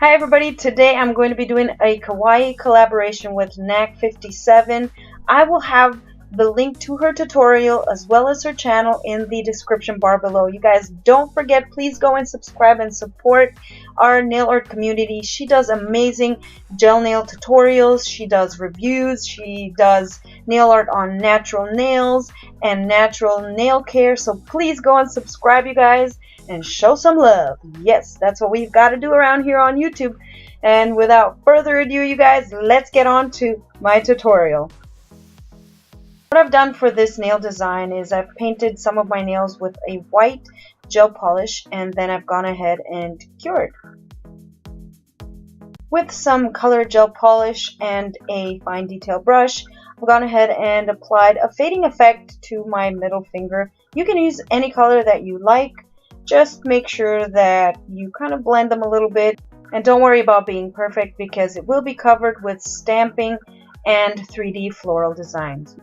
Hi everybody, today I'm going to be doing a Kawaii collaboration with Naq57. I will have the link to her tutorial as well as her channel in the description bar below. You guys don't forget, please go and subscribe and support our nail art community. She does amazing gel nail tutorials, she does reviews, she does nail art on natural nails and natural nail care. So please go and subscribe, you guys, and show some love. Yes, that's what we've got to do around here on YouTube. And without further ado, you guys, let's get on to my tutorial. What I've done for this nail design is I've painted some of my nails with a white gel polish, and then I've gone ahead and cured. With some colored gel polish and a fine detail brush, I've gone ahead and applied a fading effect to my middle finger. You can use any color that you like. Just make sure that you kind of blend them a little bit, and don't worry about being perfect because it will be covered with stamping and 3D floral designs.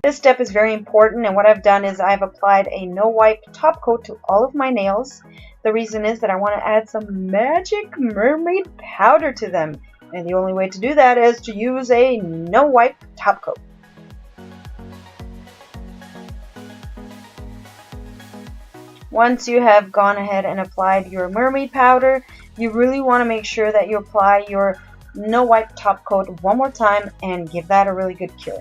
This step is very important, and what I've done is I've applied a no wipe top coat to all of my nails. The reason is that I want to add some magic mermaid powder to them, and the only way to do that is to use a no wipe top coat. Once you have gone ahead and applied your mermaid powder, you really want to make sure that you apply your no wipe top coat one more time and give that a really good cure.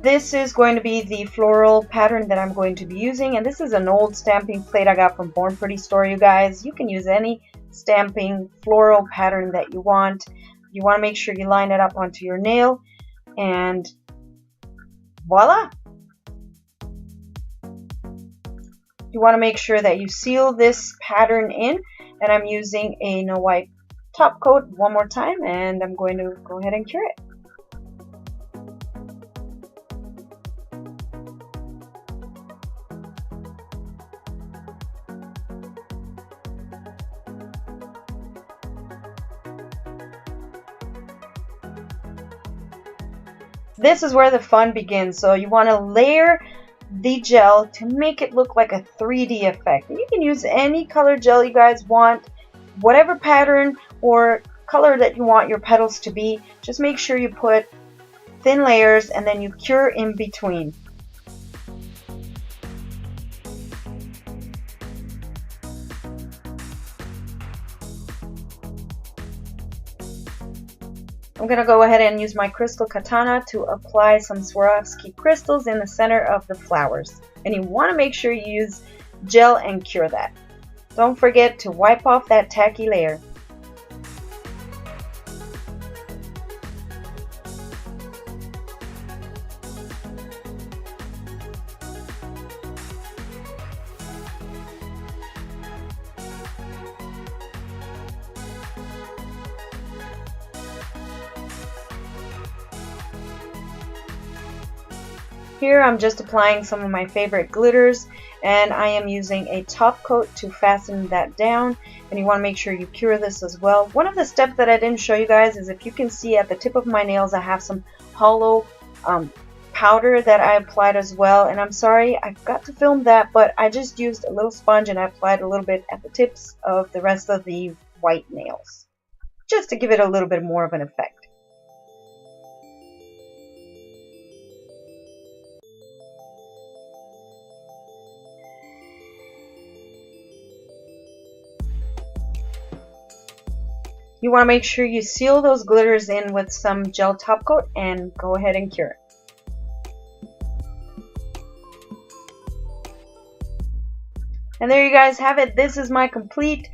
This is going to be the floral pattern that I'm going to be using, and this is an old stamping plate I got from Born Pretty store, you guys. You can use any stamping floral pattern that you want. You want to make sure you line it up onto your nail, and voila! You want to make sure that you seal this pattern in, and I'm using a no wipe top coat one more time, and I'm going to go ahead and cure it. This is where the fun begins. So you want to layer the gel to make it look like a 3D effect. And you can use any color gel you guys want, whatever pattern or color that you want your petals to be. Just make sure you put thin layers and then you cure in between. I'm going to go ahead and use my crystal katana to apply some Swarovski crystals in the center of the flowers. And you want to make sure you use gel and cure that. Don't forget to wipe off that tacky layer. Here I'm just applying some of my favorite glitters, and I am using a top coat to fasten that down, and you want to make sure you cure this as well. One of the steps that I didn't show you guys is, if you can see at the tip of my nails, I have some hollow powder that I applied as well, and I'm sorry I forgot to film that, but I just used a little sponge and I applied a little bit at the tips of the rest of the white nails, just to give it a little bit more of an effect. You want to make sure you seal those glitters in with some gel top coat and go ahead and cure. And there you guys have it. This is my complete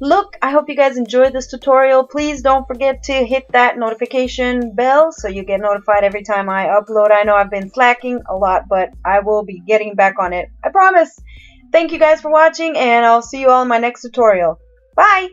look. I hope you guys enjoyed this tutorial. Please don't forget to hit that notification bell so you get notified every time I upload. I know I've been slacking a lot, but I will be getting back on it. I promise. Thank you guys for watching, and I'll see you all in my next tutorial. Bye!